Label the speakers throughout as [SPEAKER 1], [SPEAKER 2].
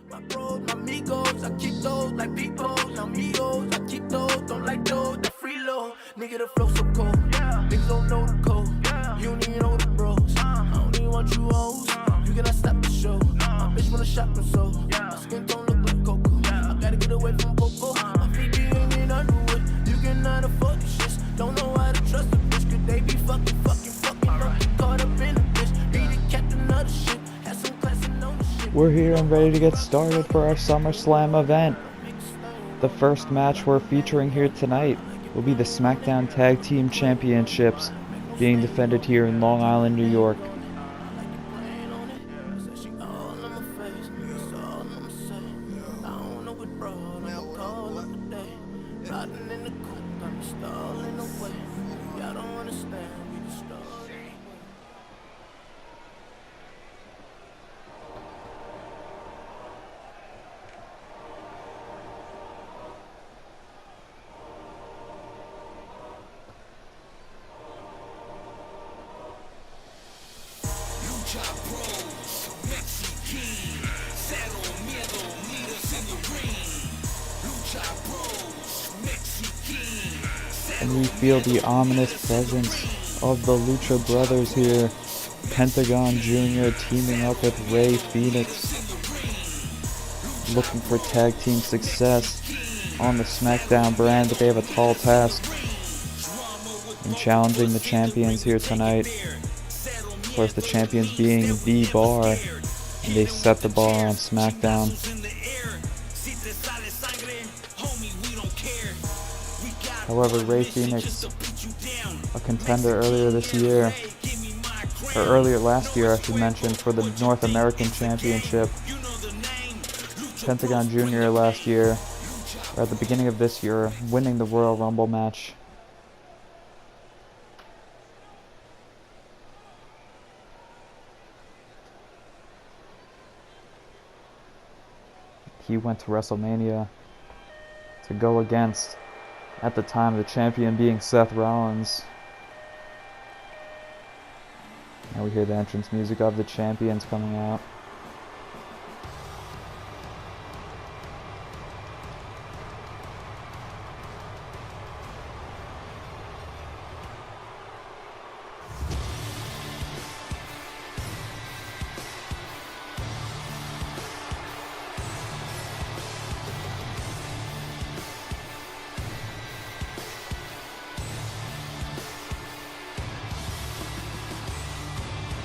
[SPEAKER 1] My bros, my amigos, I keep those like people. Now amigos, I keep those, don't like those, the free low. Nigga, the flow so cold. Niggas don't know the code. You don't even know the bros. I don't even want you hoes. You cannot stop the show. My bitch wanna shop and so. My skin don't look like cocoa. I gotta get away from Poco. My feet be in underwood. You cannot afford these shits. Don't know how to trust a bitch. Could they be fucking. Don't get caught up in a bitch. Be the captain of the ship. Have some class and know the shit.
[SPEAKER 2] We're here and ready to get started for our Summerslam event. The first match we're featuring here tonight will be the SmackDown Tag Team Championships, being defended here in Long Island, New York. And we feel the ominous presence of the Lucha Brothers here. Pentagon Jr. teaming up with Rey Fenix, looking for tag team success on the SmackDown brand, but they have a tall task in challenging the champions here tonight. Of course, the champions being The Bar, and they set the bar on SmackDown. However, Rey Fenix, a contender earlier this year, or earlier last year I should mention, for the North American Championship. Pentagon Jr. last year, or at the beginning of this year, winning the Royal Rumble match. He went to WrestleMania to go against, at the time, the champion being Seth Rollins. Now we hear the entrance music of the champions coming out.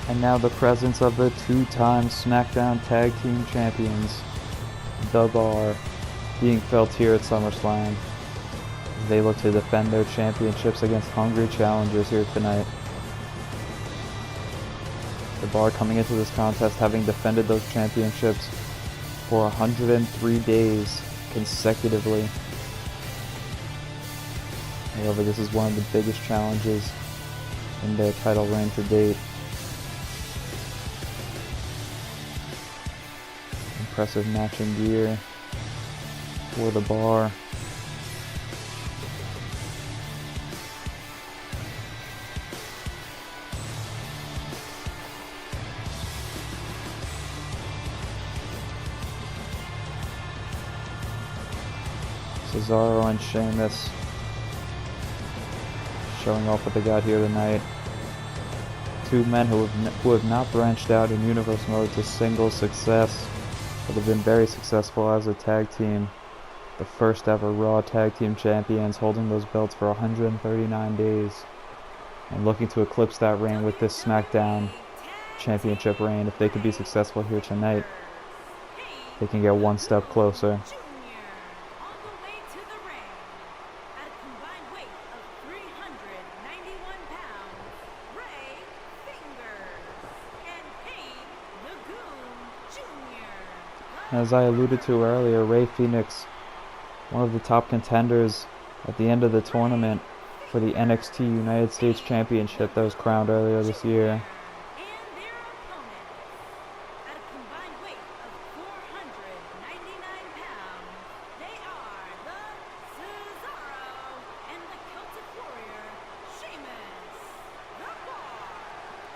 [SPEAKER 2] And now the presence of the two-time SmackDown Tag Team Champions, The Bar, being felt here at SummerSlam. They look to defend their championships against hungry challengers here tonight. The Bar coming into this contest having defended those championships for 103 days consecutively. However, this is one of the biggest challenges in their title reign to date. Impressive matching gear for The Bar. Cesaro and Sheamus showing off what they got here tonight. Two men who have not branched out in universe mode to single success, but have been very successful as a tag team. The first ever Raw Tag Team Champions, holding those belts for 139 days. And looking to eclipse that reign with this SmackDown Championship reign. If they could be successful here tonight, they can get one step closer. As I alluded to earlier, Rey Fenix, one of the top contenders at the end of the tournament for the NXT United States Championship that was crowned earlier this year.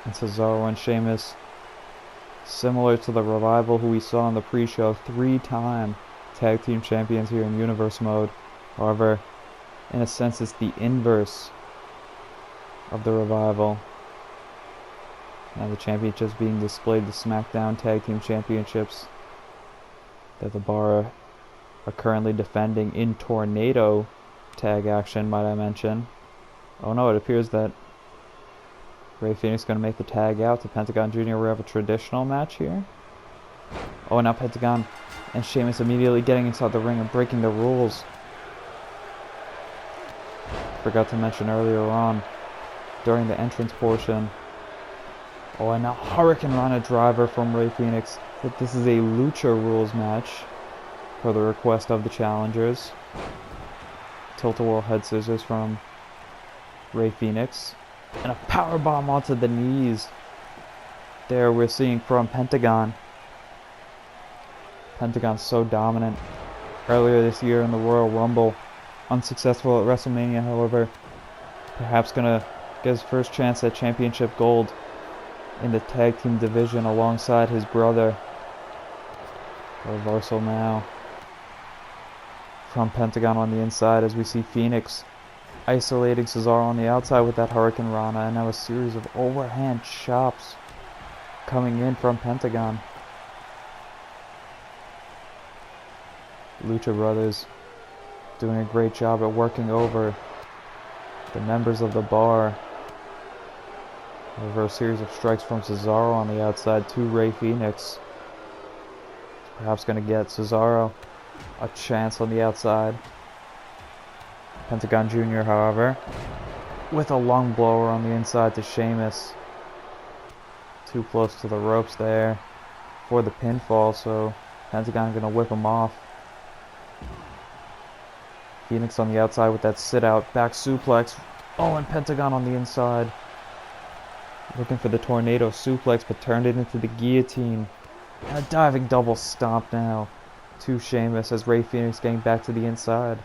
[SPEAKER 2] And Cesaro and Sheamus Similar to the Revival, who we saw in the pre-show, 3-time tag team champions here in Universe mode. However, in a sense, it's the inverse of the Revival. Now the championships being displayed, the SmackDown Tag Team Championships that the Bar are currently defending in Tornado tag action, might I mention. Oh no, it appears that Rey Fenix is going to make the tag out to Pentagon Jr. We have a traditional match here. Oh, now Pentagon and Sheamus immediately getting inside the ring and breaking the rules. Forgot to mention earlier on, during the entrance portion. Oh, and now Hurricane Rana driver from Rey Fenix. But this is a Lucha Rules match per the request of the challengers. Tilt-a-whirl head scissors from Rey Fenix. And a powerbomb onto the knees. There we're seeing from Pentagon. Pentagon's so dominant. Earlier this year in the Royal Rumble. Unsuccessful at WrestleMania, however. Perhaps gonna get his first chance at championship gold in the tag team division alongside his brother. A reversal now from Pentagon on the inside as we see Phoenix isolating Cesaro on the outside with that Hurricane Rana, and now a series of overhand chops coming in from Pentagon. Lucha Brothers doing a great job at working over the members of the Bar. Over a series of strikes from Cesaro on the outside to Rey Fenix. Perhaps going to get Cesaro a chance on the outside. Pentagon Jr., however, with a lung blower on the inside to Sheamus. Too close to the ropes there for the pinfall, so Pentagon going to whip him off. Phoenix on the outside with that sit-out back suplex. Oh, and Pentagon on the inside. Looking for the tornado suplex, but turned it into the guillotine. And a diving double stomp now to Sheamus as Rey Fenix getting back to the inside.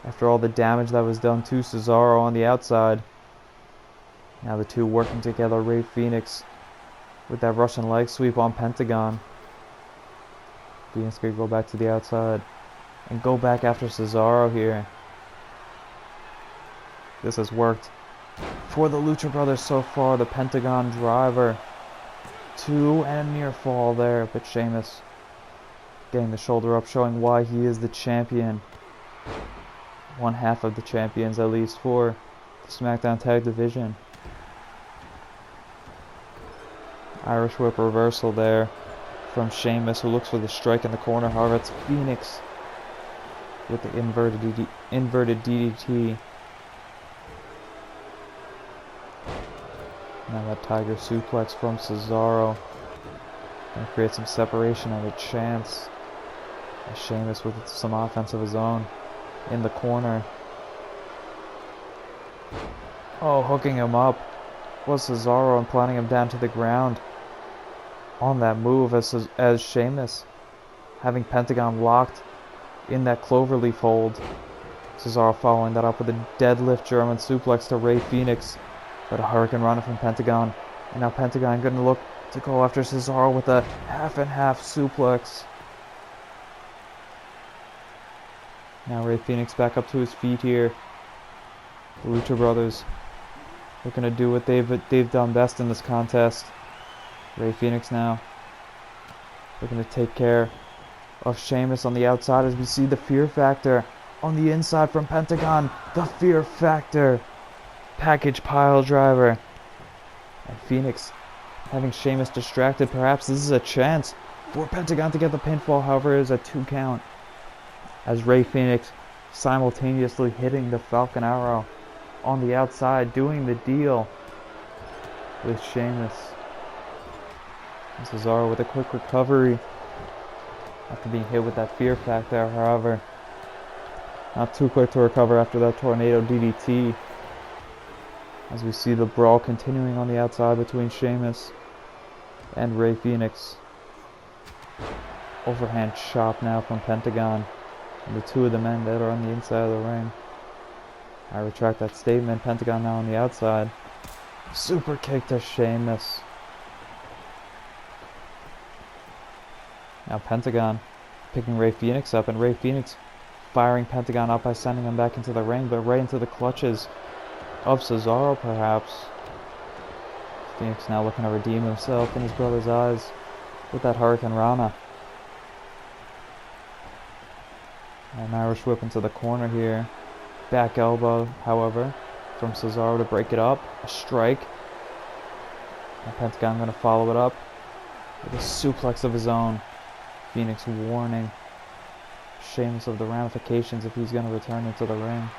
[SPEAKER 2] After all the damage that was done to Cesaro on the outside. Now the two working together, Rey Fenix with that Russian leg sweep on Pentagon. Phoenix could go back to the outside and go back after Cesaro here. This has worked for the Lucha Brothers so far. The Pentagon driver. 2 and a near fall there, but Sheamus getting the shoulder up, showing why he is the champion. One half of the champions, at least, for the SmackDown Tag Division. Irish Whip reversal there from Sheamus, who looks for the strike in the corner. However, it's Phoenix with the inverted DDT. Now that Tiger suplex from Cesaro. Gonna create some separation and a chance. And Sheamus with some offense of his own in the corner. Oh, hooking him up was Cesaro and planting him down to the ground on that move as Sheamus having Pentagon locked in that cloverleaf hold. Cesaro following that up with a deadlift German suplex to Rey Fenix. But a Hurricane Rana from Pentagon. And now Pentagon going to look to go after Cesaro with a half and half suplex. Now Rey Fenix back up to his feet here. The Lucha Brothers looking to do what they've done best in this contest. Rey Fenix now looking to take care of Sheamus on the outside as we see the Fear Factor on the inside from Pentagon. The Fear Factor. Package pile driver. And Phoenix having Sheamus distracted. Perhaps this is a chance for Pentagon to get the pinfall. However, it is a 2 count. As Rey Fenix simultaneously hitting the Falcon Arrow on the outside, doing the deal with Sheamus. And Cesaro with a quick recovery after being hit with that Fear Factor. However, not too quick to recover after that Tornado DDT. As we see the brawl continuing on the outside between Sheamus and Rey Fenix. Overhand chop now from Pentagon. And the two of the men that are on the inside of the ring. I retract that statement. Pentagon now on the outside. Super kick to Sheamus. Now Pentagon picking Rey Fenix up, and Rey Fenix firing Pentagon up by sending him back into the ring, but right into the clutches of Cesaro perhaps. Fenix now looking to redeem himself in his brother's eyes with that Hurricane Rana. An Irish whip into the corner here. Back elbow, however, from Cesaro to break it up. A strike. And Pentagon going to follow it up with a suplex of his own. Fenix warning Sheamus of the ramifications if he's going to return into the ring.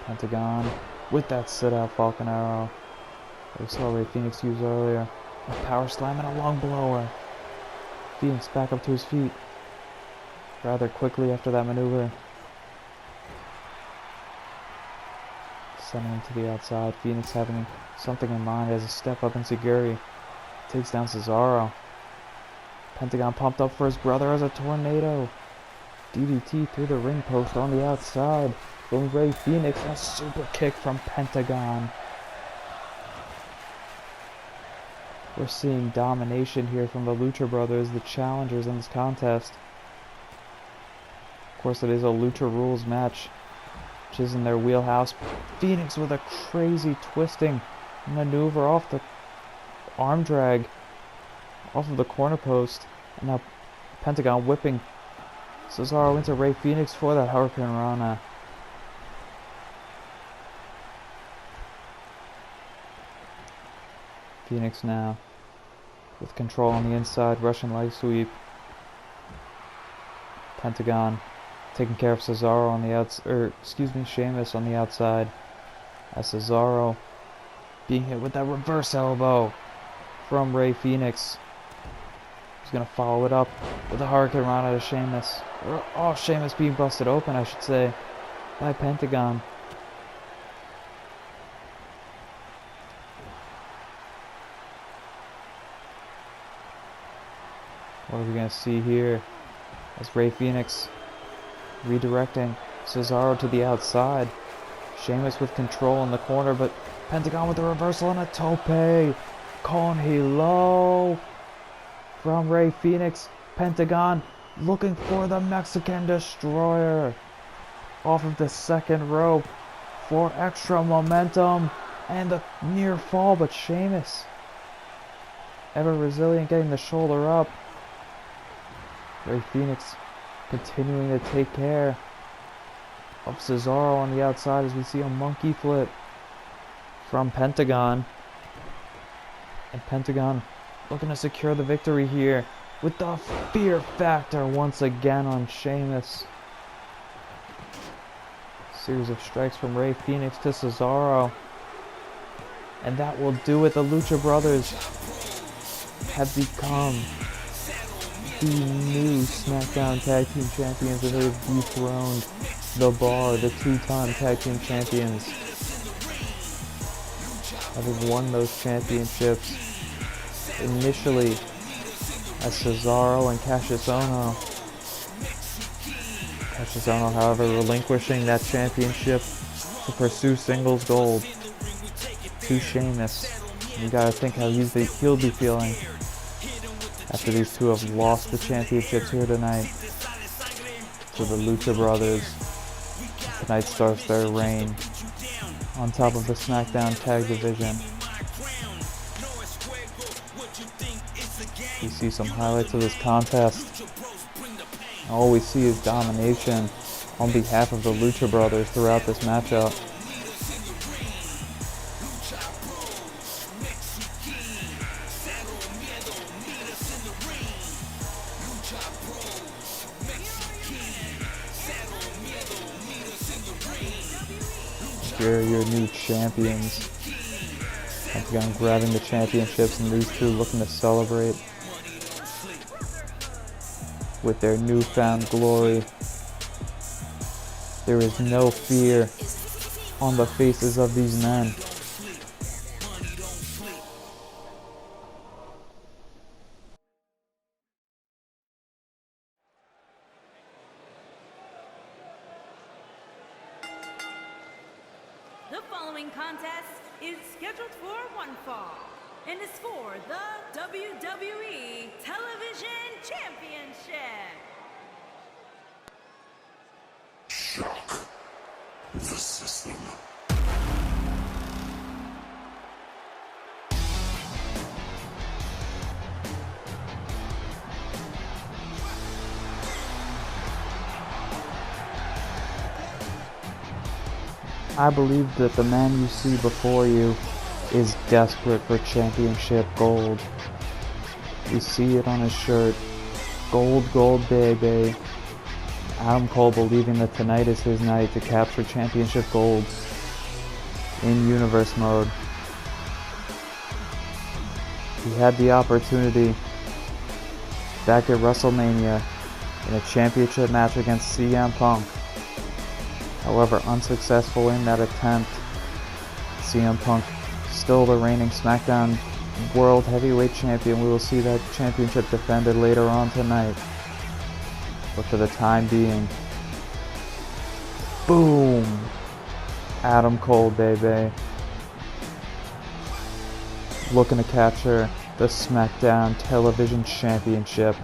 [SPEAKER 2] Pentagon with that sit-out Falcon Arrow that we saw Rey Fenix use earlier. A power slam and a long blower. Fenix back up to his feet rather quickly after that maneuver. Sending him to the outside. Fenix having something in mind as a step up Enzuigiri. Takes down Cesaro. Pentagon pumped up for his brother as a tornado. DDT through the ring post on the outside. From Rey Fenix, a super kick from Pentagon. We're seeing domination here from the Lucha Brothers, the challengers in this contest. Of course, it is a Lucha Rules match, which is in their wheelhouse. Fenix with a crazy twisting maneuver off the arm drag, off of the corner post. And now Pentagon whipping Cesaro into Rey Fenix for that Hurricane Rana. Fenix now with control on the inside, Russian leg sweep. Pentagon taking care of Cesaro on the outside, Sheamus on the outside. As Cesaro being hit with that reverse elbow from Rey Fenix. He's gonna follow it up with a Hurricane Rana to Sheamus. Oh, Sheamus being busted open, I should say, by Pentagon. What are we going to see here? As Rey Fenix redirecting Cesaro to the outside. Sheamus with control in the corner, but Pentagon with a reversal and a tope. Con Hilo from Rey Fenix. Pentagon looking for the Mexican Destroyer off of the second rope for extra momentum and a near fall, but Sheamus ever resilient, getting the shoulder up. Rey Fenix continuing to take care of Cesaro on the outside as we see a monkey flip from Pentagon. And Pentagon looking to secure the victory here with the fear factor once again on Sheamus. Series of strikes from Rey Fenix to Cesaro. And that will do it. The Lucha Brothers have become the new SmackDown Tag Team Champions, and they've dethroned The Bar, the two-time Tag Team Champions. Having won those championships initially as Cesaro and Cassius Ohno. Cassius Ohno, however, relinquishing that championship to pursue singles gold to Sheamus. You gotta think how he'll be feeling after these two have lost the championships here tonight to the Lucha Brothers. Tonight starts their reign on top of the SmackDown Tag Division. We see some highlights of this contest. All we see is domination on behalf of the Lucha Brothers throughout this matchup. Here are your new champions. Pentagon grabbing the championships, and these two looking to celebrate with their newfound glory. There is no fear on the faces of these men.
[SPEAKER 3] The following contest is scheduled for one fall. and is for the WWE Television Championship.
[SPEAKER 4] Shock the system.
[SPEAKER 2] I believe that the man you see before you is desperate for championship gold. We see it on his shirt. Gold, gold, baby. Adam Cole believing that tonight is his night to capture championship gold in universe mode. He had the opportunity back at WrestleMania in a championship match against CM Punk. However, unsuccessful in that attempt. CM Punk, still the reigning SmackDown World Heavyweight Champion. We will see that championship defended later on tonight. But for the time being, boom! Adam Cole, baby. Looking to capture the SmackDown Television Championship.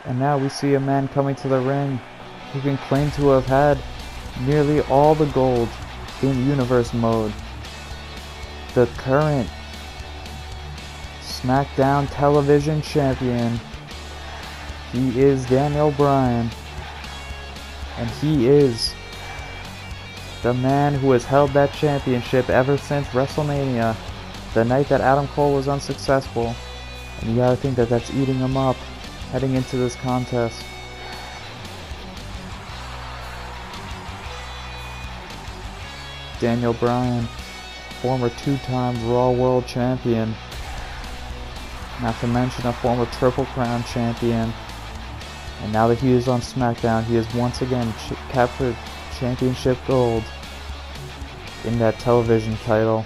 [SPEAKER 2] And now we see a man coming to the ring who can claim to have had nearly all the gold in universe mode. The current SmackDown Television Champion. He is Daniel Bryan. And he is the man who has held that championship ever since WrestleMania, the night that Adam Cole was unsuccessful. And you gotta think that that's eating him up heading into this contest. Daniel Bryan, former two-time Raw World Champion, not to mention a former Triple Crown Champion, and now that he is on SmackDown, he has once again captured championship gold in that television title.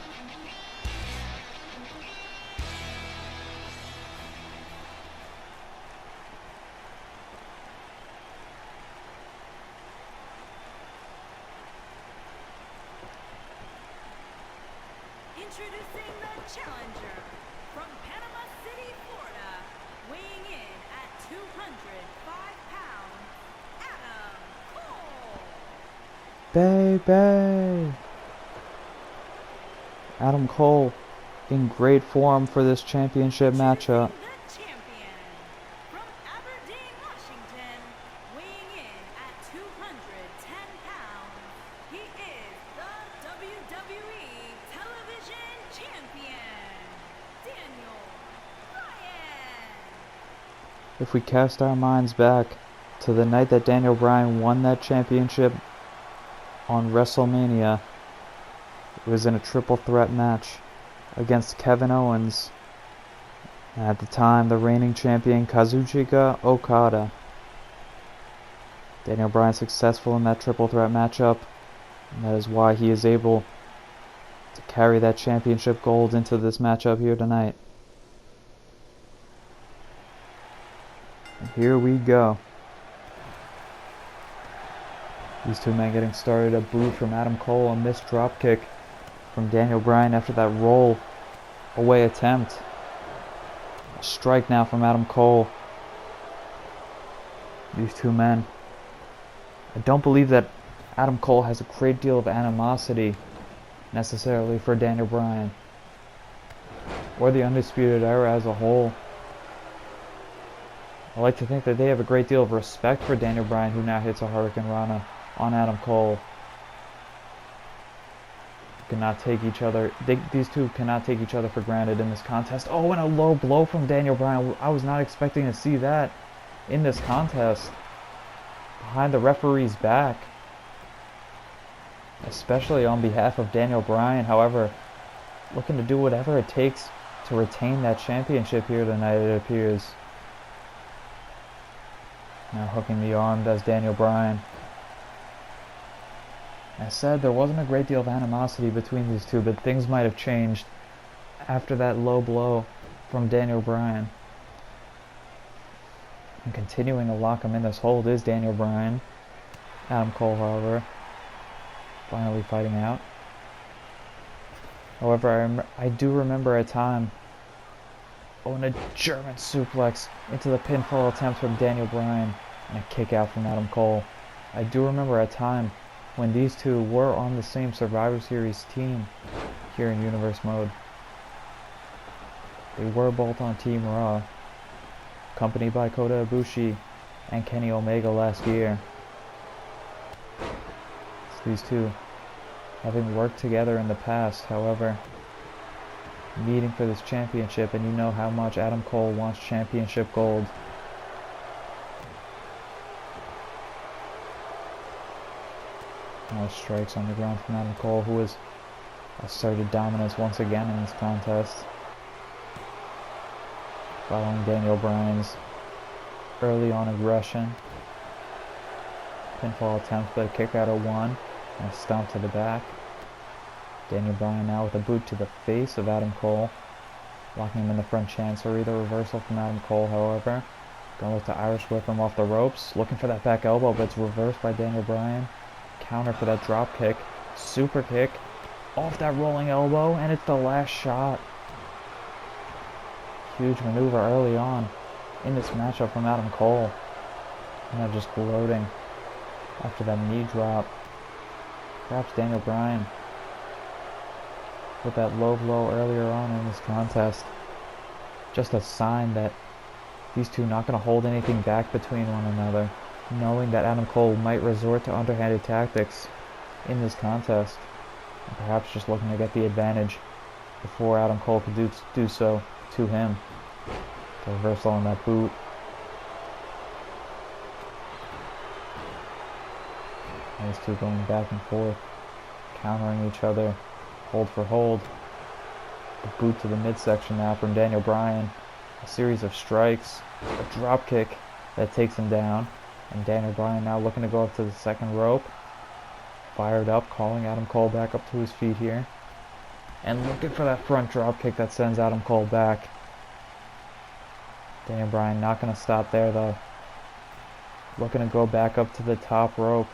[SPEAKER 3] Introducing the challenger from Panama City, Florida, weighing in at 205 pounds, Adam Cole.
[SPEAKER 2] Baby! Adam Cole in great form for this championship matchup.
[SPEAKER 3] The champion from Aberdeen, Washington, weighing in at 210 pounds, he is the WWE Television Champion, Daniel Bryan.
[SPEAKER 2] If we cast our minds back to the night that Daniel Bryan won that championship on WrestleMania, it was in a triple threat match against Kevin Owens, and at the time the reigning champion Kazuchika Okada. Daniel Bryan successful in that triple threat matchup, and that is why he is able to carry that championship gold into this matchup here tonight. And here we go. These two men getting started. A boot from Adam Cole, a missed dropkick from Daniel Bryan after that roll away attempt. A strike now from Adam Cole. These two men. I don't believe that Adam Cole has a great deal of animosity necessarily for Daniel Bryan or the Undisputed Era as a whole. I like to think that they have a great deal of respect for Daniel Bryan, who now hits a Hurricane Rana on Adam Cole. Cannot take each other. These two cannot take each other for granted in this contest. Oh, and a low blow from Daniel Bryan. I was not expecting to see that in this contest. Behind the referee's back. Especially on behalf of Daniel Bryan. However, looking to do whatever it takes to retain that championship here tonight, it appears. Now hooking the arm does Daniel Bryan. I said there wasn't a great deal of animosity between these two, but things might have changed after that low blow from Daniel Bryan. And continuing to lock him in this hold is Daniel Bryan. Adam Cole, however, finally fighting out. However, I do remember a time when a German suplex into the pinfall attempt from Daniel Bryan and a kick out from Adam Cole. I do remember a time when these two were on the same Survivor Series team here in Universe Mode. They were both on Team Raw, accompanied by Kota Ibushi and Kenny Omega last year. So these two, having worked together in the past, however, meeting for this championship, and you know how much Adam Cole wants championship gold. Now strikes on the ground from Adam Cole, who has asserted dominance once again in this contest. Following Daniel Bryan's early on aggression. Pinfall attempt, but a kick out of one and a stomp to the back. Daniel Bryan now with a boot to the face of Adam Cole, locking him in the front chancery. The reversal from Adam Cole, however. Gonna look to Irish whip him off the ropes, looking for that back elbow, but it's reversed by Daniel Bryan. Counter for that drop kick, super kick, off that rolling elbow, and it's the last shot. Huge maneuver early on in this matchup from Adam Cole. Now just gloating after that knee drop. Perhaps Daniel Bryan with that low blow earlier on in this contest. Just a sign that these two not going to hold anything back between one another, knowing that Adam Cole might resort to underhanded tactics in this contest, and perhaps just looking to get the advantage before Adam Cole could do so to him. The reversal on that boot. And these two going back and forth, countering each other, hold for hold. The boot to the midsection now from Daniel Bryan. A series of strikes, a drop kick that takes him down, and Daniel Bryan now looking to go up to the second rope. Fired up, calling Adam Cole back up to his feet here. And looking for that front drop kick that sends Adam Cole back. Daniel Bryan not going to stop there though. Looking to go back up to the top rope.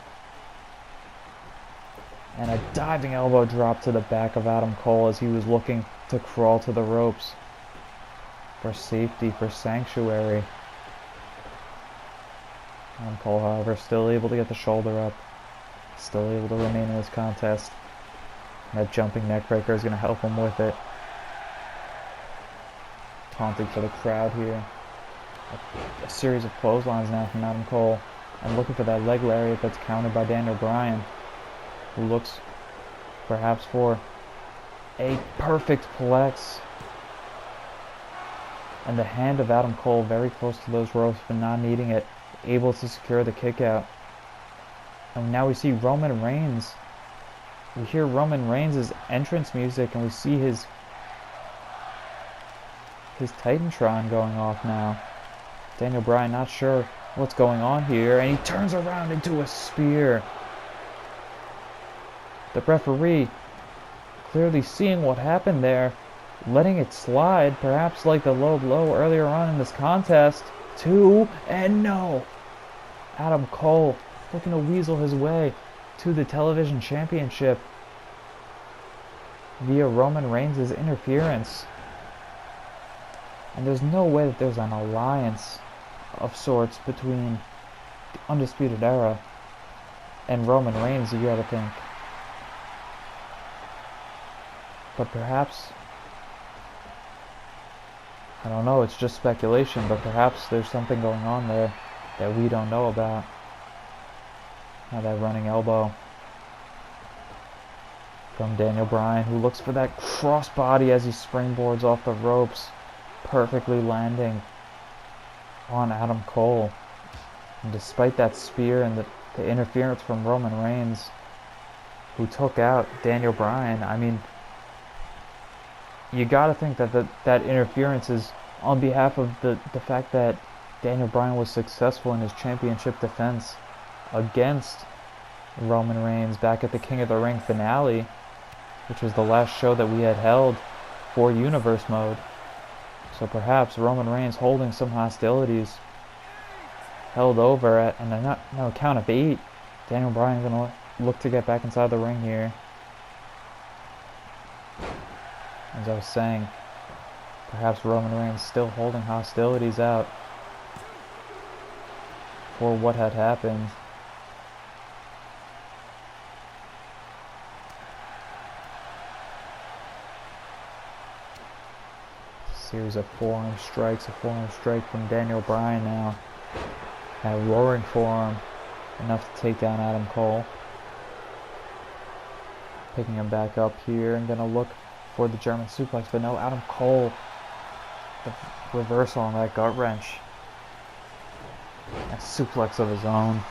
[SPEAKER 2] And a diving elbow drop to the back of Adam Cole as he was looking to crawl to the ropes for safety, for sanctuary. Adam Cole, however, still able to get the shoulder up. Still able to remain in this contest. That jumping neckbreaker is going to help him with it. Taunting for the crowd here. A series of clotheslines now from Adam Cole. And looking for that leg lariat that's countered by Daniel Bryan, who looks perhaps for a perfect plex. And the hand of Adam Cole very close to those ropes but not needing it. Able to secure the kick out. And now we see Roman Reigns. We hear Roman Reigns' entrance music, and we see his Titantron going off now. Daniel Bryan not sure what's going on here, and he turns around into a spear. The referee, clearly seeing what happened there, letting it slide, perhaps like the low blow earlier on in this contest. 2, and no! Adam Cole looking to weasel his way to the television championship via Roman Reigns' interference. And there's no way that there's an alliance of sorts between the Undisputed Era and Roman Reigns, you gotta think. But perhaps, I don't know, it's just speculation, but perhaps there's something going on there that we don't know about. Now that running elbow from Daniel Bryan, who looks for that crossbody as he springboards off the ropes, perfectly landing on Adam Cole. And despite that spear and the interference from Roman Reigns, who took out Daniel Bryan, I mean, you gotta think that that interference is on behalf of the fact that Daniel Bryan was successful in his championship defense against Roman Reigns back at the King of the Ring finale, which was the last show that we had held for Universe Mode. So perhaps Roman Reigns holding some hostilities held over at no count of 8. Daniel Bryan gonna look to get back inside the ring here. As I was saying, perhaps Roman Reigns still holding hostilities out for what had happened. Series of forearm strikes, a forearm strike from Daniel Bryan now. That roaring forearm, enough to take down Adam Cole. Picking him back up here and gonna look for the German suplex, but no, Adam Cole. The reversal on that gut wrench. A suplex of his own.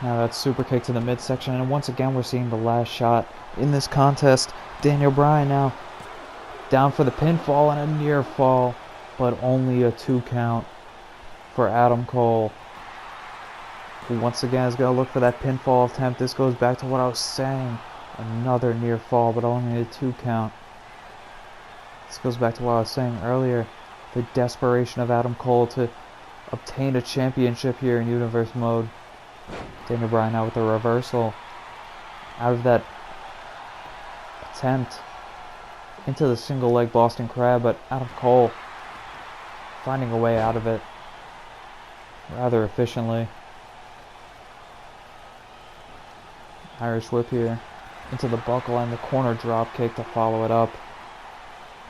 [SPEAKER 2] Now that super kick to the midsection, and once again we're seeing the last shot in this contest. Daniel Bryan now down for the pinfall and a near fall, but only a 2 count for Adam Cole, who once again is going to look for that pinfall attempt. This goes back to what I was saying. Another near fall, but only a 2 count. This goes back to what I was saying earlier. The desperation of Adam Cole to obtain a championship here in Universe Mode. Daniel Bryan now with a reversal out of that attempt into the single leg Boston Crab, but Adam Cole finding a way out of it rather efficiently. Irish whip here into the buckle and the corner drop kick to follow it up.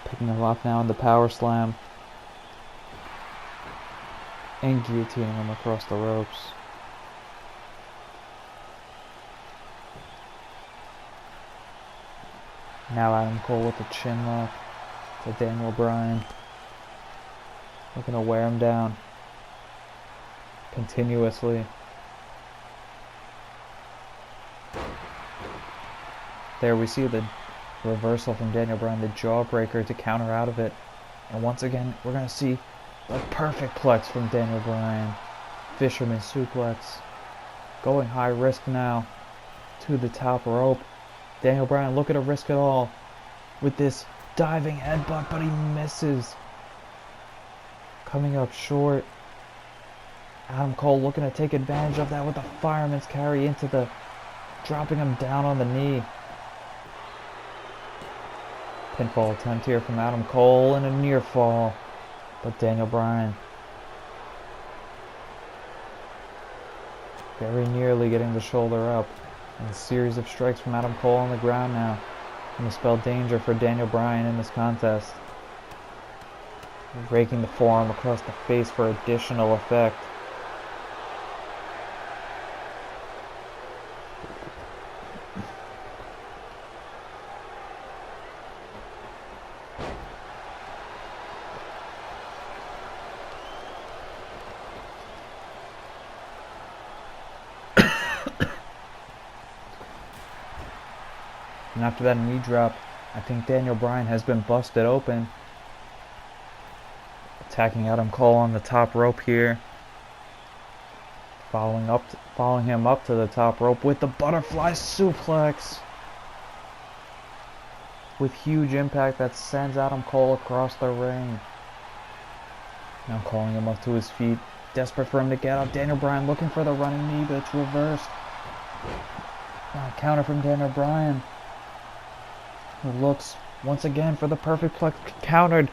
[SPEAKER 2] Picking him up now in the power slam and guillotining him across the ropes. Now Adam Cole with the chin lock to Daniel Bryan. Looking to wear him down continuously. There we see the reversal from Daniel Bryan, the jawbreaker to counter out of it. And once again, we're going to see the perfect plex from Daniel Bryan. Fisherman suplex. Going high risk now to the top rope. Daniel Bryan looking to risk it all with this diving headbutt, but he misses. Coming up short. Adam Cole looking to take advantage of that with a fireman's carry into the... dropping him down on the knee. Pinfall attempt here from Adam Cole and a near fall. But Daniel Bryan very nearly getting the shoulder up. And a series of strikes from Adam Cole on the ground now. Going to spell danger for Daniel Bryan in this contest. Raking the forearm across the face for additional effect. And after that knee drop, I think Daniel Bryan has been busted open. Attacking Adam Cole on the top rope here. Following him up to the top rope with the butterfly suplex. With huge impact that sends Adam Cole across the ring. Now calling him up to his feet. Desperate for him to get up. Daniel Bryan looking for the running knee, but it's reversed. Now a counter from Daniel Bryan. Who looks once again for the perfect plex, countered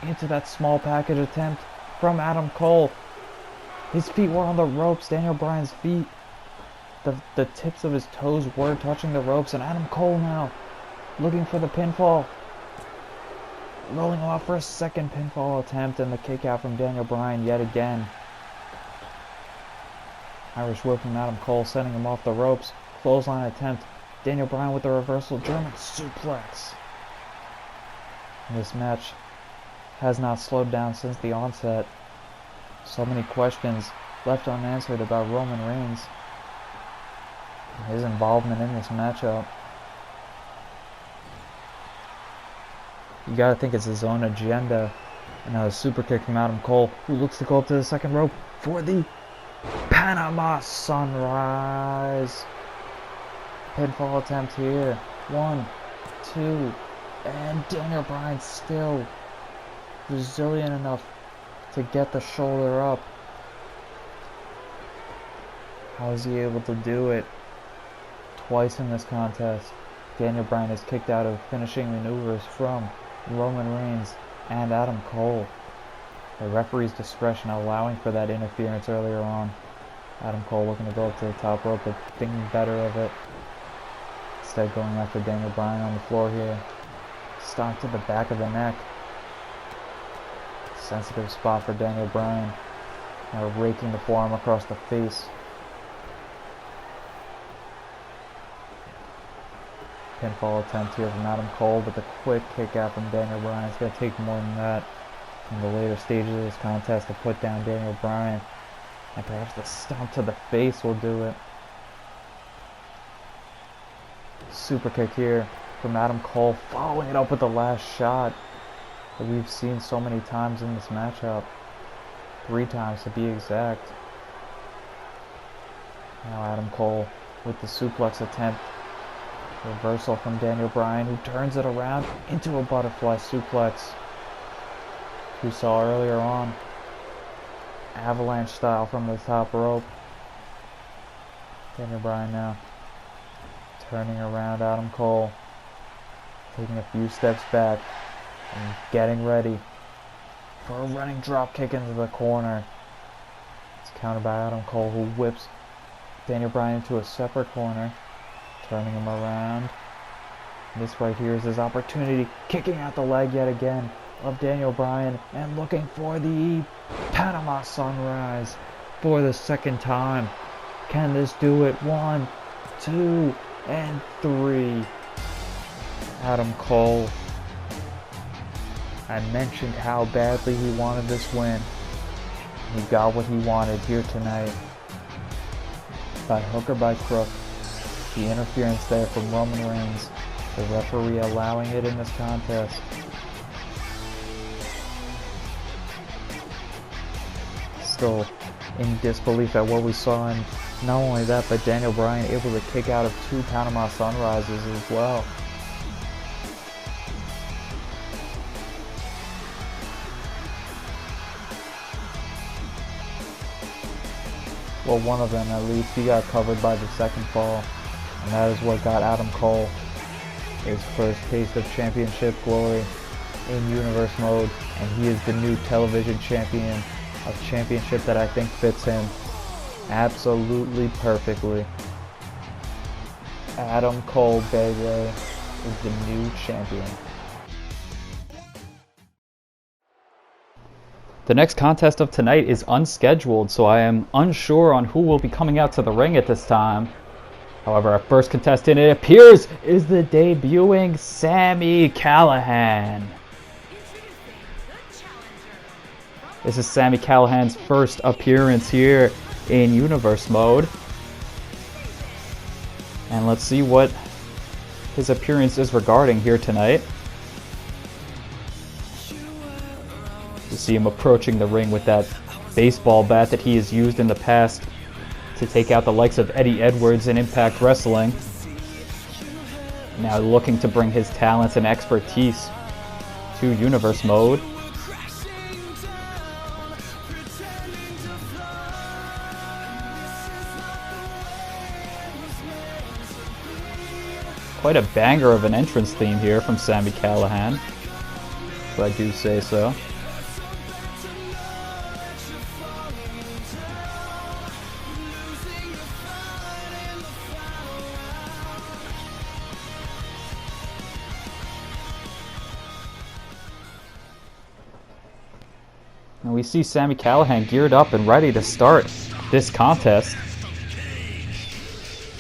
[SPEAKER 2] into that small package attempt from Adam Cole. His feet were on the ropes. Daniel Bryan's feet, the tips of his toes were touching the ropes, and Adam Cole now looking for the pinfall. Rolling off for a second pinfall attempt, and the kick out from Daniel Bryan yet again. Irish whip from Adam Cole sending him off the ropes. Clothesline attempt. Daniel Bryan with the reversal German suplex. This match has not slowed down since the onset. So many questions left unanswered about Roman Reigns. his involvement in this matchup. You gotta think it's his own agenda. And now a super kick from Adam Cole, who looks to go up to the second rope for the Panama Sunrise. Pinfall attempt here. 1, 2, and Daniel Bryan still resilient enough to get the shoulder up. How is he able to do it? Twice in this contest, Daniel Bryan is kicked out of finishing maneuvers from Roman Reigns and Adam Cole. The referee's discretion allowing for that interference earlier on. Adam Cole looking to go up to the top rope, but thinking better of it. Instead going after Daniel Bryan on the floor here. Stomp to the back of the neck. Sensitive spot for Daniel Bryan. Now raking the forearm across the face. Pinfall attempt here from Adam Cole, but the quick kick out from Daniel Bryan. It's going to take more than that in the later stages of this contest to put down Daniel Bryan. And perhaps the stomp to the face will do it. Super kick here from Adam Cole, following it up with the last shot that we've seen so many times in this matchup. 3 times to be exact. Now Adam Cole with the suplex attempt. Reversal from Daniel Bryan, who turns it around into a butterfly suplex. We saw earlier on. Avalanche style from the top rope. Daniel Bryan now turning around Adam Cole. Taking a few steps back and getting ready for a running drop kick into the corner. It's countered by Adam Cole, who whips Daniel Bryan into a separate corner. Turning him around. This right here is his opportunity. Kicking out the leg yet again of Daniel Bryan and looking for the Panama Sunrise for the second time. Can this do it? 1, 2, and 3. Adam Cole. I mentioned how badly he wanted this win. He got what he wanted here tonight. By hook or by crook. The interference there from Roman Reigns, the referee allowing it in this contest. Still in disbelief at what we saw, and not only that, but Daniel Bryan able to kick out of 2 Panama Sunrises as well. Well, one of them at least, he got covered by the second fall. And that is what got Adam Cole his first taste of championship glory in Universe Mode. And he is the new television champion, a championship that I think fits him absolutely perfectly. Adam Cole, baby, is the new champion. The next contest of tonight is unscheduled, so I am unsure on who will be coming out to the ring at this time. However, our first contestant, it appears, is the debuting Sami Callihan. This is Sami Callihan's first appearance here in Universe Mode. And let's see what his appearance is regarding here tonight. You see him approaching the ring with that baseball bat that he has used in the past to take out the likes of Eddie Edwards in Impact Wrestling. Now looking to bring his talents and expertise to Universe Mode. Quite a banger of an entrance theme here from Sami Callihan, if I do say so. And we see Sami Callihan geared up and ready to start this contest.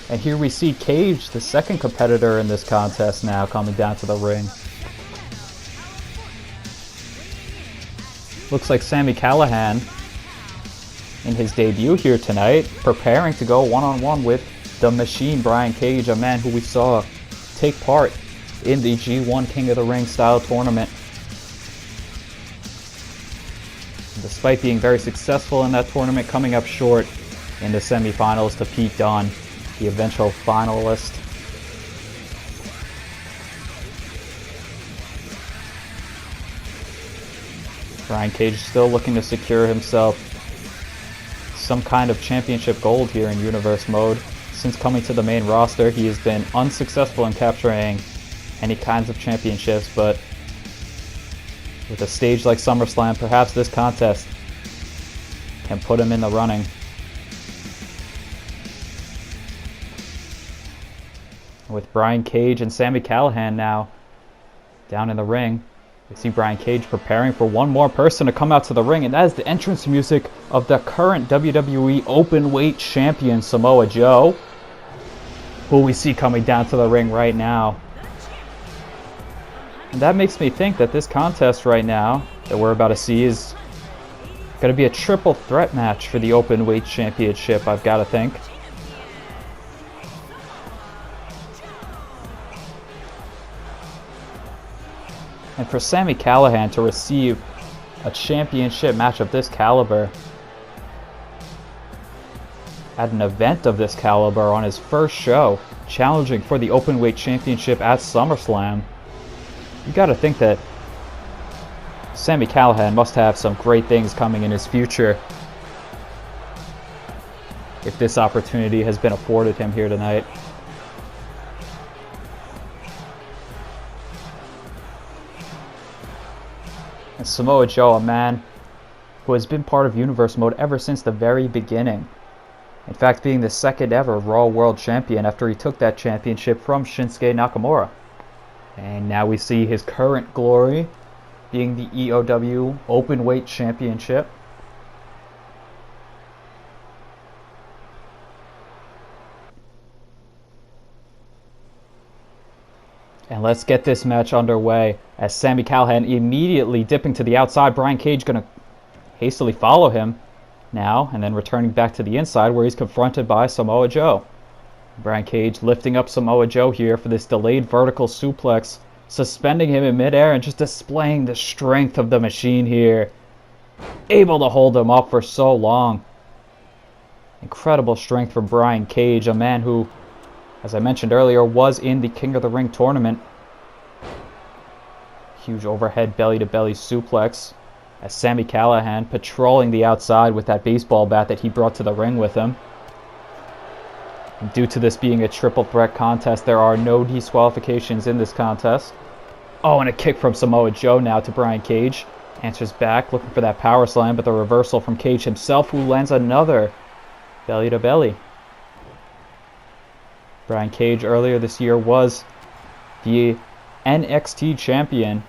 [SPEAKER 2] And here we see Cage, the second competitor in this contest, now coming down to the ring. Looks like Sami Callihan, in his debut here tonight, preparing to go one-on-one with the Machine, Brian Cage, a man who we saw take part in the G1 King of the Ring style tournament. Despite being very successful in that tournament, coming up short in the semifinals to Pete Dunne, the eventual finalist. Brian Cage still looking to secure himself some kind of championship gold here in Universe Mode. Since coming to the main roster, he has been unsuccessful in capturing any kinds of championships, but with a stage like Summerslam, perhaps this contest can put him in the running. With Brian Cage and Sami Callihan now down in the ring, we see Brian Cage preparing for one more person to come out to the ring, and that is the entrance music of the current WWE Openweight Champion, Samoa Joe, who we see coming down to the ring right now. And that makes me think that this contest right now that we're about to see is going to be a triple threat match for the Openweight Championship, I've got to think. And for Sami Callihan to receive a championship match of this caliber at an event of this caliber on his first show, challenging for the Openweight Championship at SummerSlam, you gotta think that Sami Callihan must have some great things coming in his future if this opportunity has been afforded him here tonight. And Samoa Joe, a man who has been part of Universe Mode ever since the very beginning. In fact, being the second ever Raw World Champion after he took that championship from Shinsuke Nakamura. And now we see his current glory being the EOW Openweight Championship. And let's get this match underway as Sami Callihan immediately dipping to the outside. Brian Cage going to hastily follow him now and then returning back to the inside where he's confronted by Samoa Joe. Brian Cage lifting up Samoa Joe here for this delayed vertical suplex, suspending him in midair and just displaying the strength of the Machine here. Able to hold him up for so long. Incredible strength from Brian Cage, a man who, as I mentioned earlier, was in the King of the Ring tournament. Huge overhead belly-to-belly suplex as Sami Callihan patrolling the outside with that baseball bat that he brought to the ring with him. And due to this being a triple threat contest, there are no disqualifications in this contest. Oh, and a kick from Samoa Joe now to Brian Cage. Answers back, looking for that power slam, but the reversal from Cage himself, who lands another belly-to-belly. Brian Cage earlier this year was the NXT champion.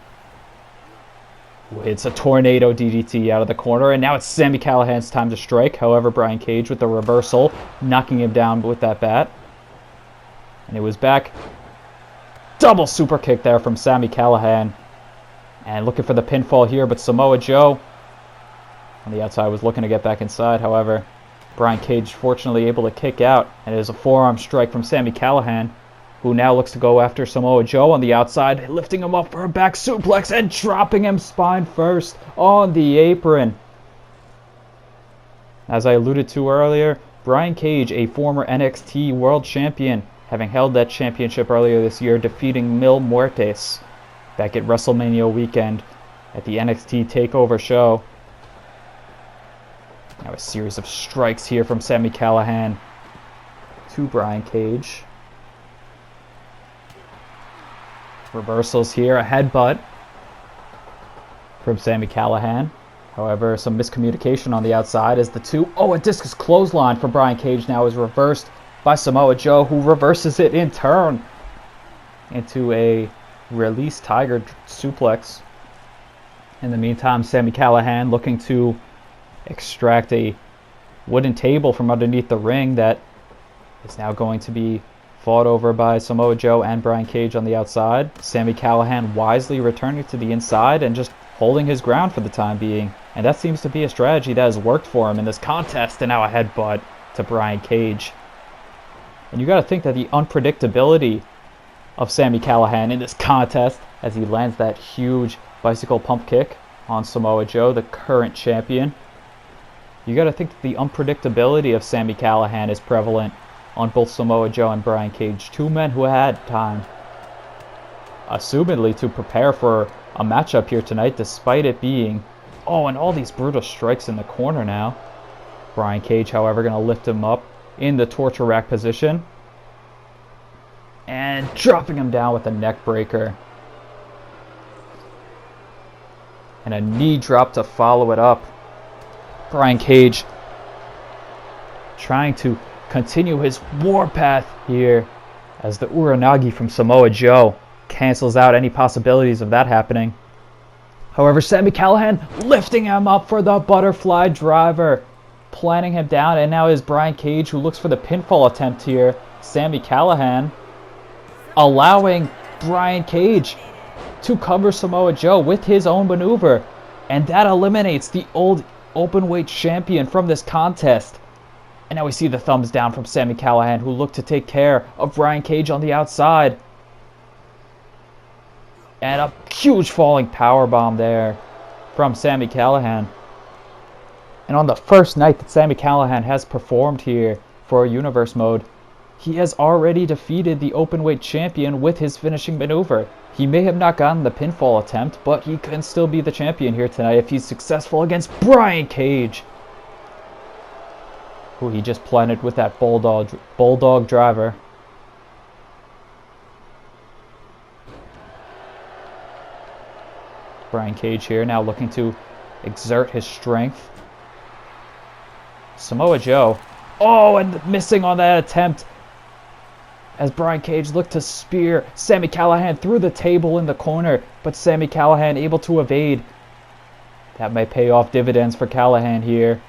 [SPEAKER 2] It's a tornado DDT out of the corner, and now it's Sami Callihan's time to strike. However, Brian Cage with the reversal, knocking him down with that bat. And it was back. Double super kick there from Sami Callihan. And looking for the pinfall here, but Samoa Joe on the outside was looking to get back inside. However, Brian Cage fortunately able to kick out, and it is a forearm strike from Sami Callihan, who now looks to go after Samoa Joe on the outside, lifting him up for a back suplex and dropping him spine first on the apron. As I alluded to earlier, Brian Cage, a former NXT World Champion, having held that championship earlier this year, defeating Mil Muertes back at WrestleMania weekend at the NXT TakeOver show. Now a series of strikes here from Sami Callihan to Brian Cage. Reversals here, a headbutt from Sami Callihan. However, some miscommunication on the outside as the two... Oh, a discus clothesline for Brian Cage now is reversed by Samoa Joe, who reverses it in turn into a release tiger suplex. In the meantime, Sami Callihan looking to extract a wooden table from underneath the ring that is now going to be fought over by Samoa Joe and Brian Cage on the outside. Sami Callihan wisely returning to the inside and just holding his ground for the time being. And that seems to be a strategy that has worked for him in this contest. And now a headbutt to Brian Cage. And you got to think that the unpredictability of Sami Callihan in this contest as he lands that huge bicycle pump kick on Samoa Joe, the current champion. You got to think that the unpredictability of Sami Callihan is prevalent on both Samoa Joe and Brian Cage, two men who had time, assumedly, to prepare for a matchup here tonight, despite it being, oh, and all these brutal strikes in the corner now. Brian Cage, however, going to lift him up in the torture rack position and dropping him down with a neck breaker. And a knee drop to follow it up. Brian Cage trying to continue his warpath here as the Uranagi from Samoa Joe cancels out any possibilities of that happening. However, Sami Callihan lifting him up for the butterfly driver, planting him down, and now is Brian Cage who looks for the pinfall attempt here. Sami Callihan allowing Brian Cage to cover Samoa Joe with his own maneuver, and that eliminates the old openweight champion from this contest. And now we see the thumbs down from Sami Callihan, who looked to take care of Brian Cage on the outside. And a huge falling powerbomb there from Sami Callihan. And on the first night that Sami Callihan has performed here for Universe Mode, he has already defeated the openweight champion with his finishing maneuver. He may have not gotten the pinfall attempt, but he can still be the champion here tonight if he's successful against Brian Cage, who he just planted with that bulldog driver. Brian Cage here now looking to exert his strength. Samoa Joe, oh, and missing on that attempt as Brian Cage looked to spear Sami Callihan through the table in the corner, but Sami Callihan able to evade. That may pay off dividends for Callihan here,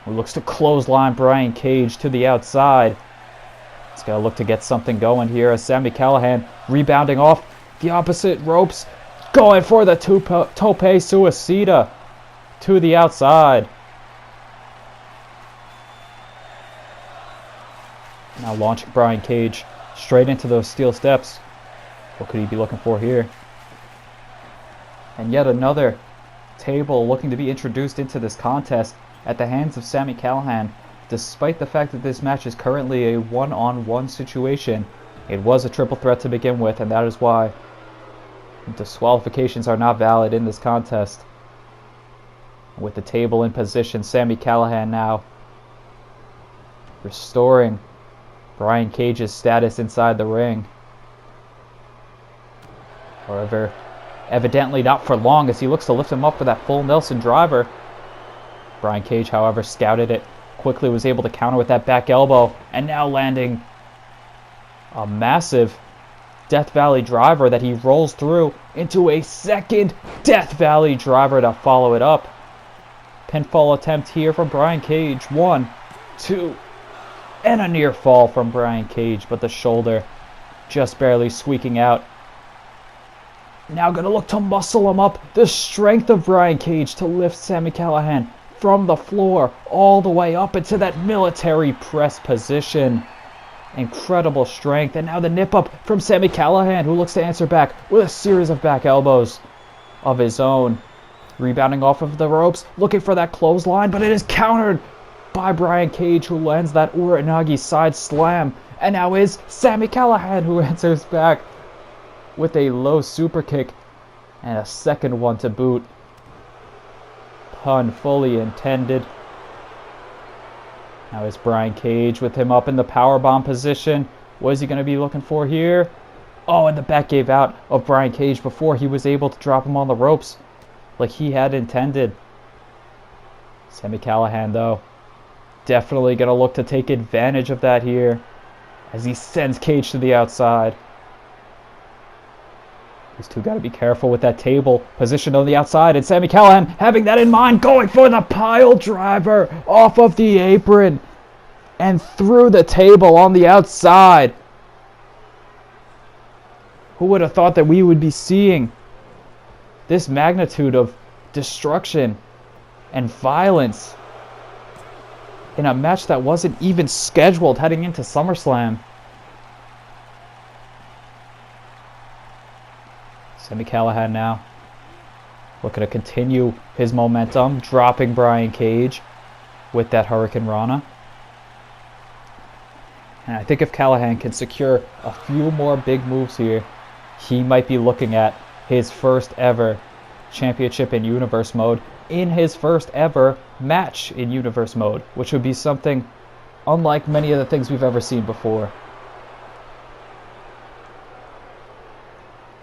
[SPEAKER 2] who looks to clothesline Brian Cage to the outside. He's got to look to get something going here as Sami Callihan rebounding off the opposite ropes, going for the tope suicida to the outside. Now launching Brian Cage straight into those steel steps. What could he be looking for here? And yet another table looking to be introduced into this contest at the hands of Sami Callihan. Despite the fact that this match is currently a one-on-one situation, it was a triple threat to begin with, and that is why disqualifications are not valid in this contest. With the table in position, Sami Callihan now restoring Brian Cage's status inside the ring. However, evidently not for long as he looks to lift him up for that full Nelson driver. Brian Cage, however, scouted it, quickly was able to counter with that back elbow, and now landing a massive Death Valley driver that he rolls through into a second Death Valley driver to follow it up. Pinfall attempt here from Brian Cage. 1, 2, and a near fall from Brian Cage, but the shoulder just barely squeaking out. Now going to look to muscle him up. The strength of Brian Cage to lift Sami Callihan from the floor all the way up into that military press position. Incredible strength. And now the nip up from Sami Callihan, who looks to answer back with a series of back elbows of his own. Rebounding off of the ropes, looking for that clothesline, but it is countered by Brian Cage, who lands that Uranagi side slam. And now is Sami Callihan, who answers back with a low super kick and a second one to boot. Pun fully intended. Now is Brian Cage with him up in the powerbomb position. What is he going to be looking for here? Oh, and the back gave out of Brian Cage before he was able to drop him on the ropes like he had intended. Sami Callihan, though, definitely going to look to take advantage of that here as he sends Cage to the outside. These two got to be careful with that table positioned on the outside, and Sami Callihan having that in mind, going for the pile driver off of the apron and through the table on the outside. Who would have thought that we would be seeing this magnitude of destruction and violence in a match that wasn't even scheduled heading into SummerSlam. Sami Callihan now looking to continue his momentum, dropping Brian Cage with that Hurricane Rana. And I think if Callihan can secure a few more big moves here, he might be looking at his first ever championship in Universe Mode in his first ever match in Universe Mode, which would be something unlike many of the things we've ever seen before.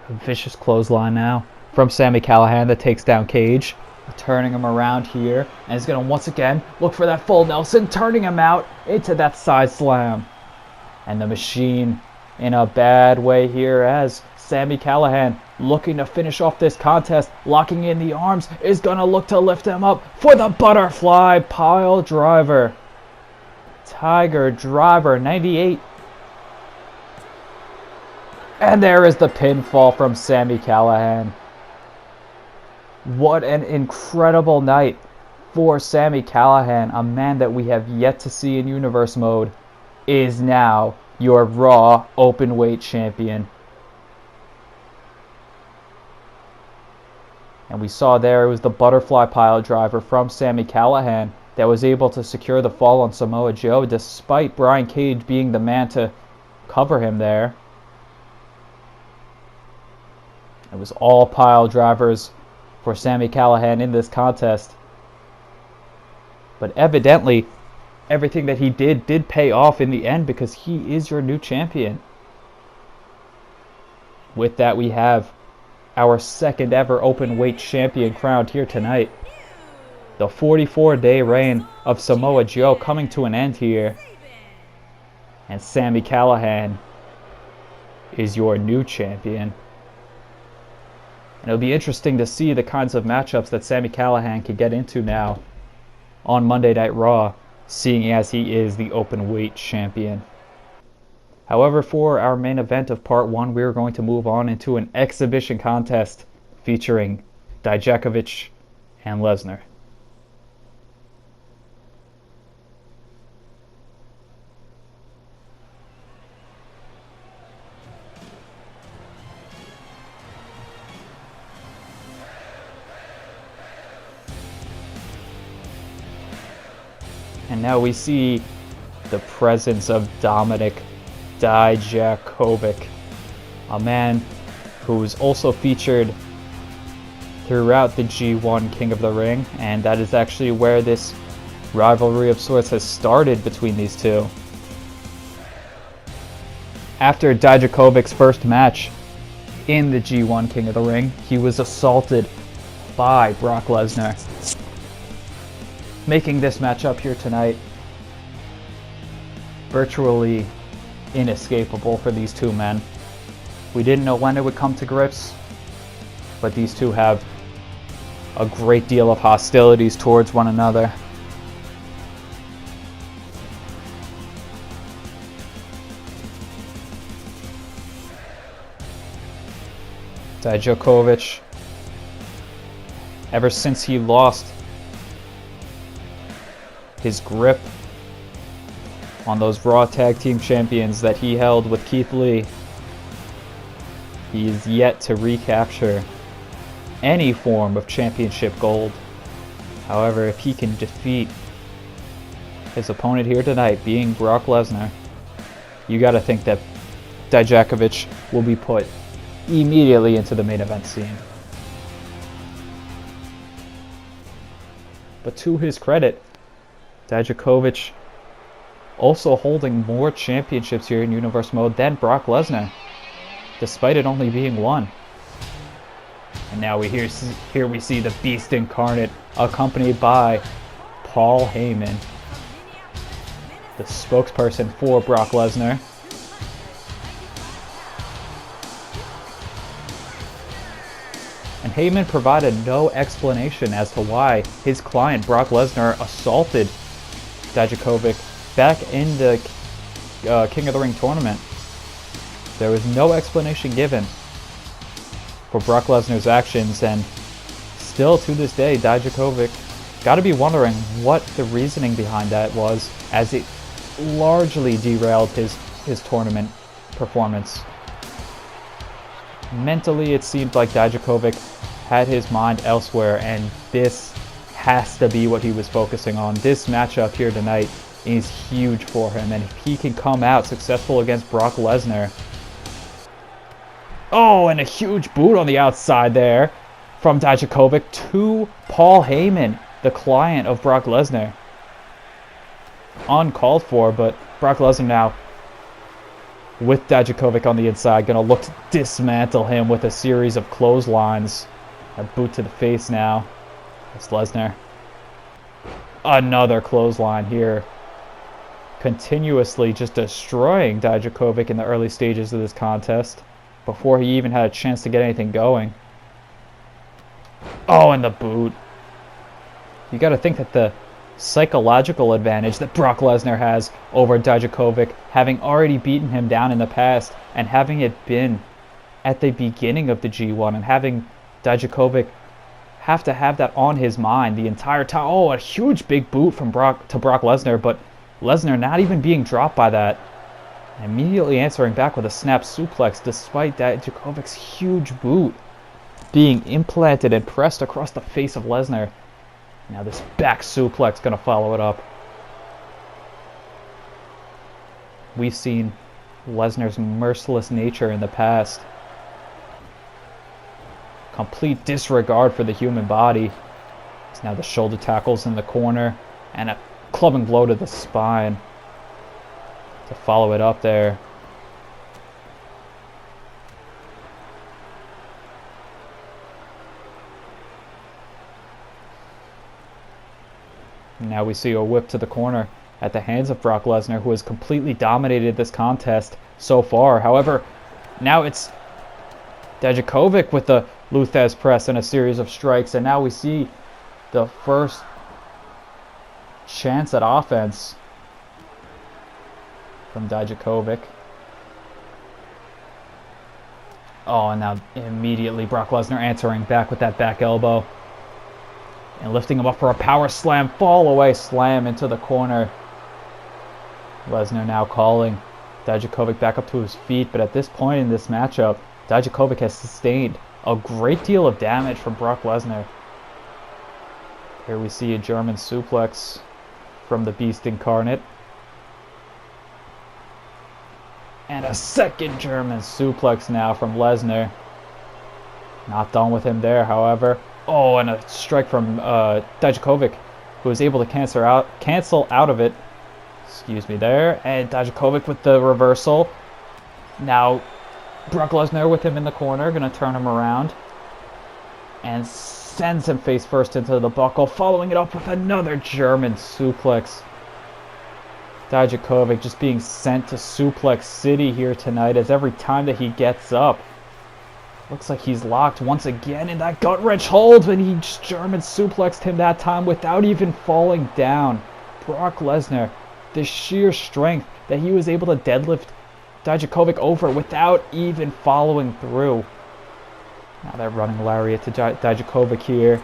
[SPEAKER 2] A vicious clothesline now from Sami Callihan that takes down Cage, turning him around here, and he's going to once again look for that full Nelson, turning him out into that side slam. And the Machine in a bad way here as Sami Callihan, looking to finish off this contest, locking in the arms, is going to look to lift him up for the butterfly pile driver. Tiger Driver 98. And there is the pinfall from Sami Callihan. What an incredible night for Sami Callihan, a man that we have yet to see in Universe Mode, is now your Raw Openweight Champion. And we saw there it was the butterfly pile driver from Sami Callihan that was able to secure the fall on Samoa Joe despite Brian Cage being the man to cover him there. It was all pile drivers for Sami Callihan in this contest. But evidently, everything that he did pay off in the end because he is your new champion. With that, we have our second ever open weight champion crowned here tonight. The 44-day reign of Samoa Joe coming to an end here. And Sami Callihan is your new champion. And it'll be interesting to see the kinds of matchups that Sami Callihan can get into now on Monday Night Raw, seeing as he is the open weight champion. However, for our main event of part 1, we're going to move on into an exhibition contest featuring Dijakovic and Lesnar. And now we see the presence of Dominik Dijakovic, a man who's also featured throughout the G1 King of the Ring, and that is actually where this rivalry of sorts has started between these two. After Dijakovic's first match in the G1 King of the Ring, he was assaulted by Brock Lesnar, making this matchup here tonight virtually inescapable for these two men. We didn't know when it would come to grips, but these two have a great deal of hostilities towards one another. Dijakovic, ever since he lost his grip on those Raw Tag Team Champions that he held with Keith Lee, he is yet to recapture any form of championship gold. However, if he can defeat his opponent here tonight, being Brock Lesnar, you gotta think that Dijakovic will be put immediately into the main event scene. But to his credit, Dijakovic also holding more championships here in Universe Mode than Brock Lesnar, despite it only being one. And now here we see the Beast Incarnate, accompanied by Paul Heyman, the spokesperson for Brock Lesnar. And Heyman provided no explanation as to why his client Brock Lesnar assaulted Dijakovic back in the King of the Ring tournament. There was no explanation given for Brock Lesnar's actions, and still to this day Dijakovic got to be wondering what the reasoning behind that was, as it largely derailed his tournament performance. Mentally, it seemed like Dijakovic had his mind elsewhere, and this has to be what he was focusing on. This matchup here tonight is huge for him, and if he can come out successful against Brock Lesnar. Oh, and a huge boot on the outside there from Dijakovic to Paul Heyman, the client of Brock Lesnar. Uncalled for, but Brock Lesnar now with Dijakovic on the inside, gonna look to dismantle him with a series of clotheslines. A boot to the face now. It's Lesnar. Another clothesline here. Continuously just destroying Dijakovic in the early stages of this contest before he even had a chance to get anything going. Oh, and the boot. You got to think that the psychological advantage that Brock Lesnar has over Dijakovic, having already beaten him down in the past and having it been at the beginning of the G1 and having Dijakovic have to have that on his mind the entire time. Oh, a huge big boot from Brock Lesnar, but Lesnar not even being dropped by that. Immediately answering back with a snap suplex despite Dijakovic's huge boot being implanted and pressed across the face of Lesnar. Now this back suplex going to follow it up. We've seen Lesnar's merciless nature in the past. Complete disregard for the human body. It's now the shoulder tackles in the corner and a clubbing blow to the spine to follow it up there. Now we see a whip to the corner at the hands of Brock Lesnar, who has completely dominated this contest so far. However, now it's Dijakovic with the Luthez press and a series of strikes, and now we see the first chance at offense from Dijakovic. Oh, and now immediately Brock Lesnar answering back with that back elbow and lifting him up for a power slam, fall away slam into the corner. Lesnar now calling Dijakovic back up to his feet, but at this point in this matchup, Dijakovic has sustained a great deal of damage from Brock Lesnar. Here we see a German suplex from the Beast Incarnate. And a second German suplex now from Lesnar. Not done with him there, however. Oh, and a strike from Dijakovic, who was able to cancel out of it. Excuse me there. And Dijakovic with the reversal. Now Brock Lesnar with him in the corner, going to turn him around and sends him face first into the buckle, following it up with another German suplex. Dijakovic just being sent to Suplex City here tonight, as every time that he gets up, looks like he's locked once again in that gut wrench hold, and he just German suplexed him that time without even falling down. Brock Lesnar, the sheer strength that he was able to deadlift Dijakovic over without even following through. Now that running lariat to Dijakovic here.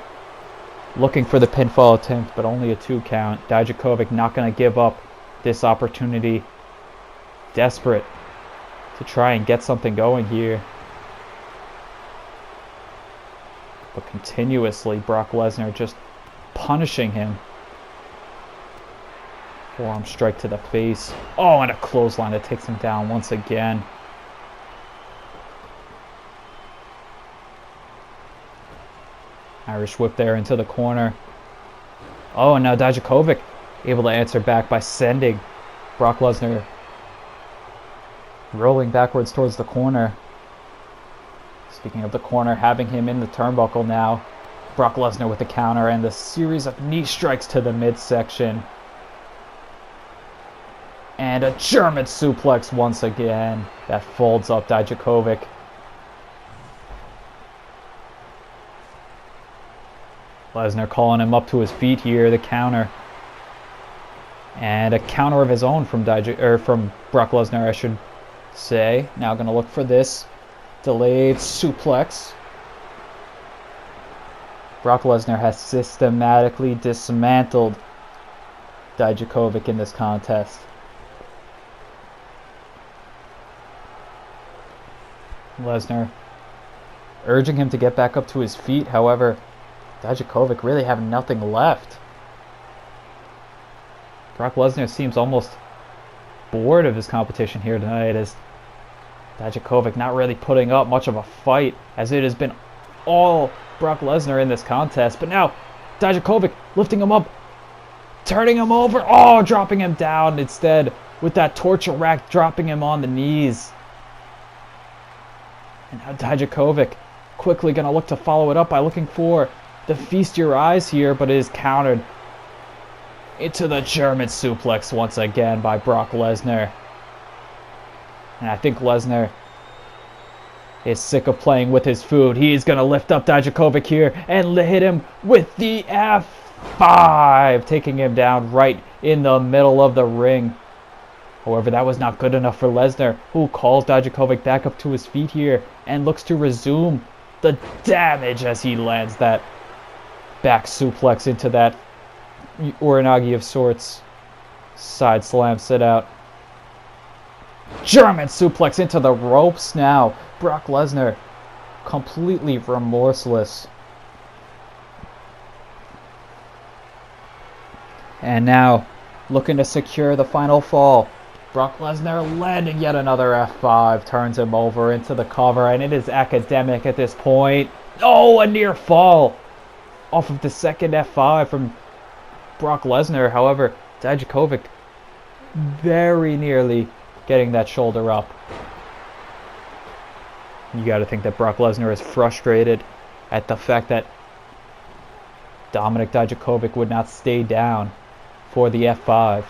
[SPEAKER 2] Looking for the pinfall attempt, but only a 2 count. Dijakovic not going to give up this opportunity. Desperate to try and get something going here. But continuously, Brock Lesnar just punishing him. Forearm strike to the face. Oh, and a clothesline that takes him down once again. Irish whip there into the corner. Oh, and now Dijakovic able to answer back by sending Brock Lesnar rolling backwards towards the corner. Speaking of the corner, having him in the turnbuckle now. Brock Lesnar with the counter and the series of knee strikes to the midsection. And a German suplex once again that folds up Dijakovic. Lesnar calling him up to his feet here, the counter. And a counter of his own from Brock Lesnar, I should say. Now going to look for this delayed suplex. Brock Lesnar has systematically dismantled Dijakovic in this contest. Lesnar urging him to get back up to his feet. However, Dijakovic really having nothing left. Brock Lesnar seems almost bored of his competition here tonight, as Dijakovic not really putting up much of a fight, as it has been all Brock Lesnar in this contest. But now Dijakovic lifting him up, turning him over, dropping him down instead with that torture rack, dropping him on the knees. And now Dijakovic quickly going to look to follow it up by looking for the feast your eyes here, but it is countered into the German suplex once again by Brock Lesnar. And I think Lesnar is sick of playing with his food. He's going to lift up Dijakovic here and hit him with the F5, taking him down right in the middle of the ring. However, that was not good enough for Lesnar, who calls Dijakovic back up to his feet here and looks to resume the damage as he lands that back suplex into that Uranagi of sorts. Side slam, sit out. German suplex into the ropes now. Brock Lesnar completely remorseless. And now looking to secure the final fall. Brock Lesnar landing yet another F5, turns him over into the cover, and it is academic at this point. Oh, a near fall off of the second F5 from Brock Lesnar. However, Dijakovic very nearly getting that shoulder up. You got to think that Brock Lesnar is frustrated at the fact that Dominik Dijakovic would not stay down for the F5.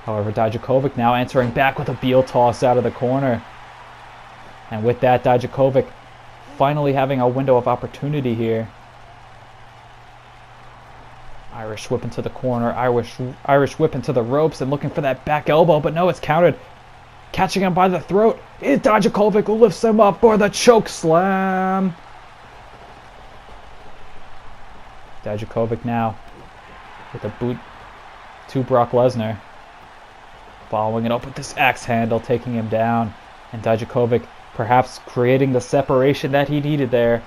[SPEAKER 2] However, Dijakovic now answering back with a Beal toss out of the corner. And with that, Dijakovic finally having a window of opportunity here. Irish whip into the corner, Irish whip into the ropes and looking for that back elbow, but no, it's countered. Catching him by the throat is Dijakovic, who lifts him up for the choke slam. Dijakovic now with a boot to Brock Lesnar. Following it up with this axe handle, taking him down. And Dijakovic perhaps creating the separation that he needed there.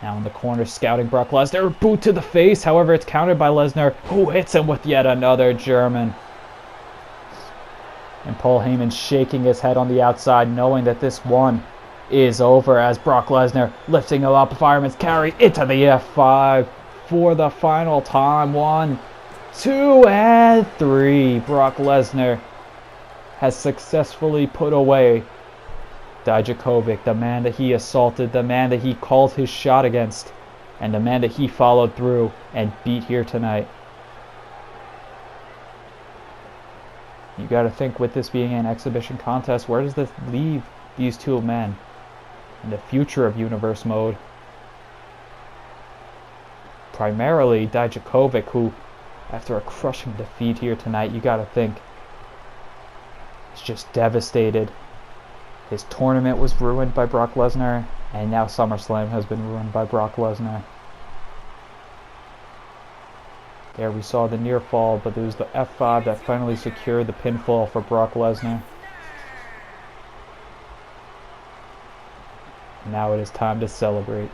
[SPEAKER 2] Now in the corner, scouting Brock Lesnar. Boot to the face. However, it's countered by Lesnar, who hits him with yet another German. And Paul Heyman shaking his head on the outside, knowing that this one is over, as Brock Lesnar lifting him up, fireman's carry into the F5 for the final time. 1, 2, and 3. Brock Lesnar has successfully put away Dijakovic, the man that he assaulted, the man that he called his shot against, and the man that he followed through and beat here tonight. You got to think, with this being an exhibition contest, where does this leave these two men in the future of Universe Mode? Primarily Dijakovic, who, after a crushing defeat here tonight, you got to think, is just devastated. His tournament was ruined by Brock Lesnar, and now Summerslam has been ruined by Brock Lesnar. There we saw the near fall, but it was the F5 that finally secured the pinfall for Brock Lesnar. Now it is time to celebrate.